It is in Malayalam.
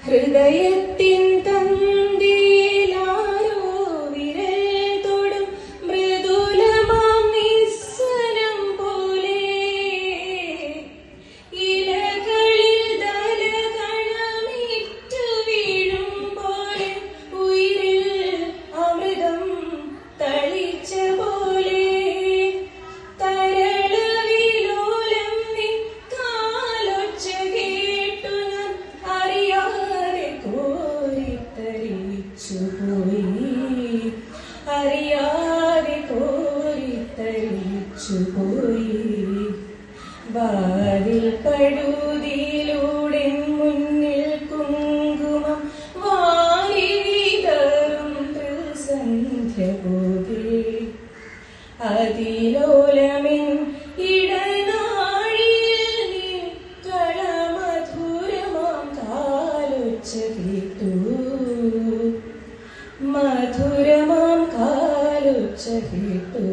ഹൃദയത്തിൻ തന്തിയിലാരോ വിരൽ തൊടും മൃദുലമാം നിസ്വനം പോലെ ഇലകളിൽ ദലകണമിറ്റു വീഴുമ്പോൾ ഉയിരിൽ അമൃതം തളിച്ച പോലെ തരളവിലോലം നിൻ കാലൊച്ച കേട്ടു ഞാൻ അറിയാതെ കോരിത്തരിച്ചുപോയി വാതിൽ പഴുതിയിലൂടെ മുന്നിൽ കുങ്കുമം വാരിതറും സന്ധ്യ പോലെ അതിലോലമിൻ ഇടനാഴിയിൽ നീ കളമധുരമാം കാലൊച്ച കേട്ടു മധുരമാം കാലൊച്ച കേട്ടു.